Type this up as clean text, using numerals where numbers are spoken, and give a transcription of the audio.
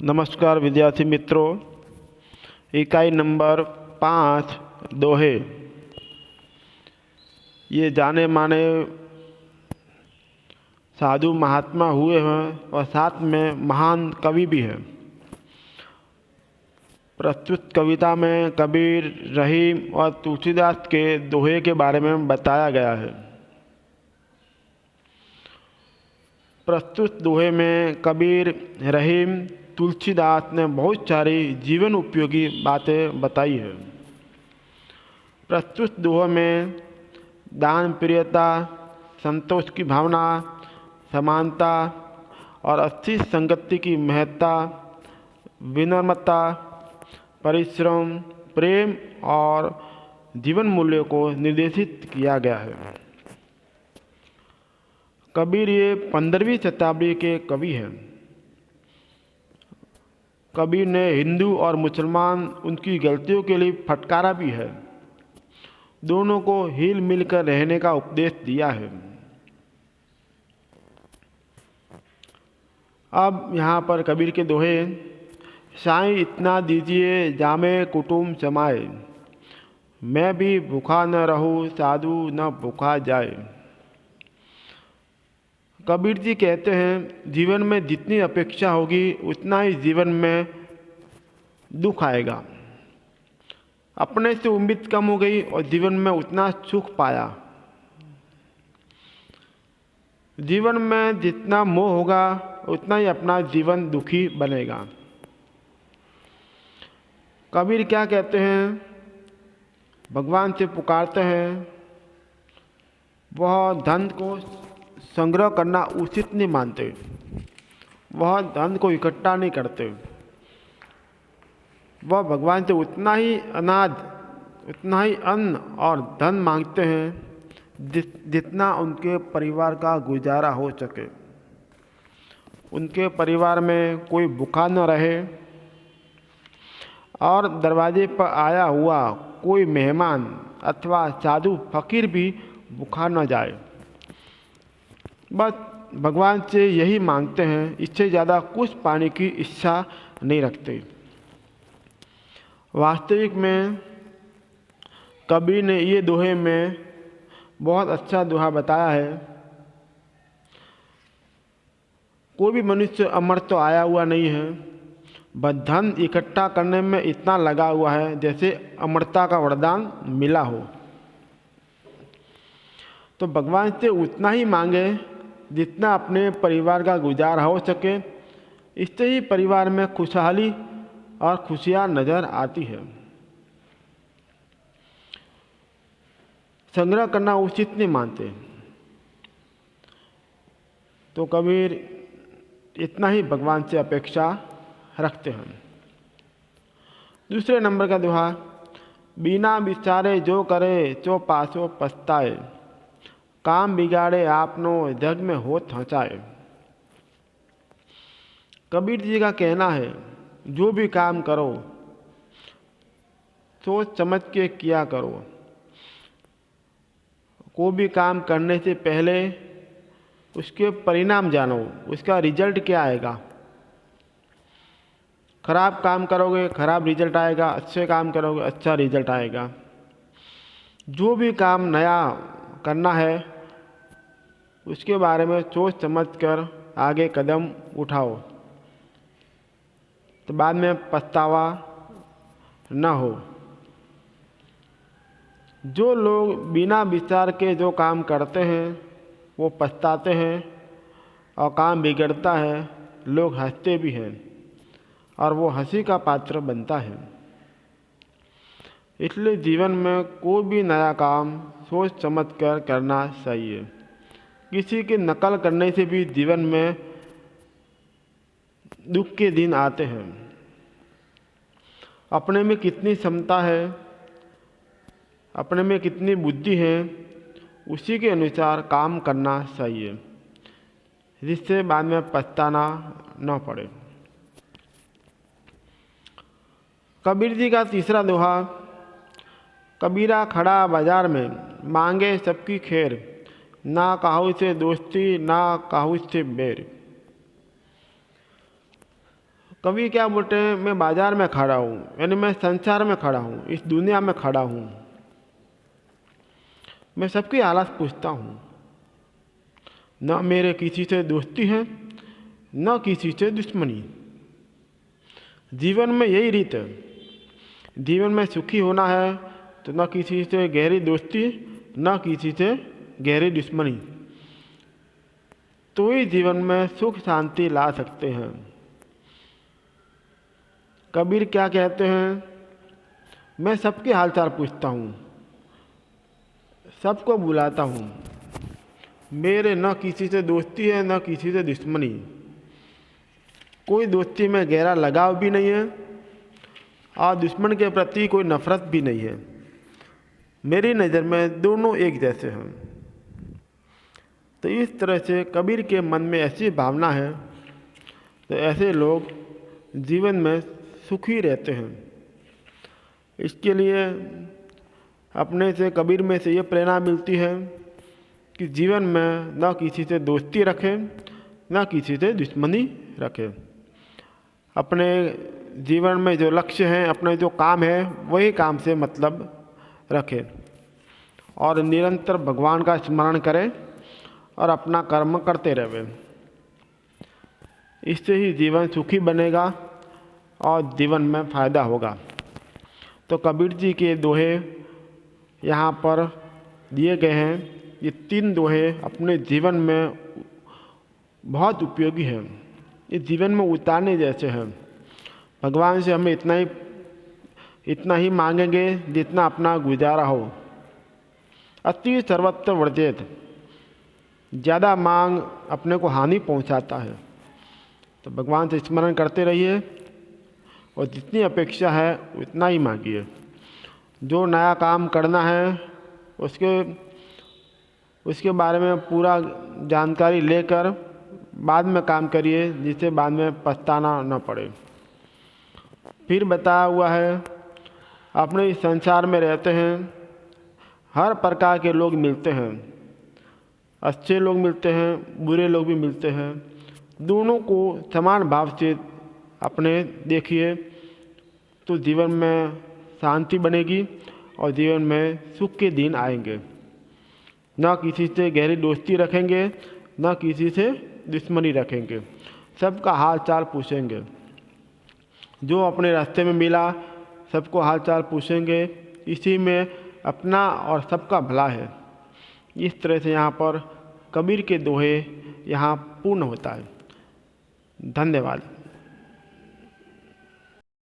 नमस्कार विद्यार्थी मित्रों, इकाई नंबर 5 दोहे। ये जाने माने साधु महात्मा हुए हैं और साथ में महान कवि भी हैं। प्रस्तुत कविता में कबीर, रहीम और तुलसीदास के दोहे के बारे में बताया गया है। प्रस्तुत दोहे में कबीर, रहीम, तुलसीदास ने बहुत सारी जीवन उपयोगी बातें बताई है। प्रस्तुत दोहे में दान प्रियता, संतोष की भावना, समानता और अच्छी संगति की महत्ता, विनम्रता, परिश्रम, प्रेम और जीवन मूल्यों को निर्देशित किया गया है। कबीर ये 15वीं शताब्दी के कवि हैं। कबीर ने हिंदू और मुसलमान उनकी गलतियों के लिए फटकारा भी है। दोनों को हिल मिल कर रहने का उपदेश दिया है। अब यहाँ पर कबीर के दोहे। साईं इतना दीजिए जामे कुटुम समाए, मैं भी भूखा न रहूं साधु न भूखा जाए। कबीर जी कहते हैं, जीवन में जितनी अपेक्षा होगी उतना ही जीवन में दुख आएगा। अपने से उम्मीद कम हो गई और जीवन में उतना सुख पाया। जीवन में जितना मोह होगा उतना ही अपना जीवन दुखी बनेगा। कबीर क्या कहते हैं? भगवान से पुकारते हैं, वह धन को संग्रह करना उचित नहीं मानते, वह धन को इकट्ठा नहीं करते। वह भगवान से उतना ही अनाज, उतना ही अन्न और धन मांगते हैं जितना उनके परिवार का गुजारा हो सके। उनके परिवार में कोई भूखा न रहे और दरवाजे पर आया हुआ कोई मेहमान अथवा साधु फकीर भी भूखा न जाए। बस भगवान से यही मांगते हैं, इससे ज़्यादा कुछ पाने की इच्छा नहीं रखते। वास्तविक में कबीर ने ये दोहे में बहुत अच्छा दोहा बताया है। कोई भी मनुष्य अमर तो आया हुआ नहीं है, बस धन इकट्ठा करने में इतना लगा हुआ है जैसे अमरता का वरदान मिला हो। तो भगवान से उतना ही मांगे जितना अपने परिवार का गुजारा हो सके। इससे ही परिवार में खुशहाली और खुशियाँ नज़र आती है। संग्रह करना उचित नहीं मानते। तो कबीर इतना ही भगवान से अपेक्षा रखते हैं। दूसरे नंबर का दोहा। बिना विचारे जो करे सो पासो पछताए, काम बिगाड़े आपनो जग में होत हंसाए। कबीर जी का कहना है, जो भी काम करो सोच समझ के किया करो। कोई भी काम करने से पहले उसके परिणाम जानो, उसका रिजल्ट क्या आएगा। खराब काम करोगे खराब रिजल्ट आएगा, अच्छे काम करोगे अच्छा रिजल्ट आएगा। जो भी काम नया करना है उसके बारे में सोच समझ कर आगे कदम उठाओ, तो बाद में पछतावा न हो। जो लोग बिना विचार के जो काम करते हैं वो पछताते हैं और काम बिगड़ता है, लोग हंसते भी हैं और वो हंसी का पात्र बनता है। इसलिए जीवन में कोई भी नया काम सोच समझ कर करना चाहिए। किसी की नकल करने से भी जीवन में दुख के दिन आते हैं। अपने में कितनी क्षमता है, अपने में कितनी बुद्धि है, उसी के अनुसार काम करना चाहिए, जिससे बाद में पछताना न पड़े। कबीर जी का तीसरा दोहा। कबीरा खड़ा बाजार में, मांगे सबकी खैर, ना काहू से दोस्ती ना काहू से बैर। कवि क्या बोलते हैं, मैं बाजार में खड़ा हूँ, यानी मैं संसार में खड़ा हूँ, इस दुनिया में खड़ा हूँ, मैं सबकी हालत पूछता हूँ, न मेरे किसी से दोस्ती है न किसी से दुश्मनी। जीवन में यही रीत है, जीवन में सुखी होना है तो न किसी से गहरी दोस्ती न किसी से गहरी दुश्मनी, तो ही जीवन में सुख शांति ला सकते हैं। कबीर क्या कहते हैं, मैं सबके हालचाल पूछता हूँ, सबको बुलाता हूँ, मेरे न किसी से दोस्ती है न किसी से दुश्मनी, कोई दोस्ती में गहरा लगाव भी नहीं है और दुश्मन के प्रति कोई नफरत भी नहीं है। मेरी नज़र में दोनों एक जैसे हैं। तो इस तरह से कबीर के मन में ऐसी भावना है, तो ऐसे लोग जीवन में सुखी रहते हैं। इसके लिए अपने से कबीर में से ये प्रेरणा मिलती है कि जीवन में न किसी से दोस्ती रखें न किसी से दुश्मनी रखें। अपने जीवन में जो लक्ष्य हैं, अपने जो काम है, वही काम से मतलब रखें और निरंतर भगवान का स्मरण करें और अपना कर्म करते रहें। इससे ही जीवन सुखी बनेगा और जीवन में फ़ायदा होगा। तो कबीर जी के दोहे यहाँ पर दिए गए हैं। ये 3 दोहे अपने जीवन में बहुत उपयोगी हैं, ये जीवन में उतारने जैसे हैं। भगवान से हमें इतना ही मांगेंगे जितना अपना गुजारा हो। अति सर्वत्र वर्जेत, ज़्यादा मांग अपने को हानि पहुंचाता है। तो भगवान से स्मरण करते रहिए और जितनी अपेक्षा है उतना ही मांगिए। जो नया काम करना है उसके बारे में पूरा जानकारी लेकर बाद में काम करिए, जिससे बाद में पछताना न पड़े। फिर बताया हुआ है, अपने इस संसार में रहते हैं, हर प्रकार के लोग मिलते हैं, अच्छे लोग मिलते हैं, बुरे लोग भी मिलते हैं। दोनों को समान भाव से अपने देखिए तो जीवन में शांति बनेगी और जीवन में सुख के दिन आएंगे। न किसी से गहरी दोस्ती रखेंगे न किसी से दुश्मनी रखेंगे, सबका हाल चाल पूछेंगे। जो अपने रास्ते में मिला सबको हाल चाल पूछेंगे, इसी में अपना और सबका भला है। इस तरह से यहाँ पर कबीर के दोहे यहाँ पूर्ण होता है। धन्यवाद।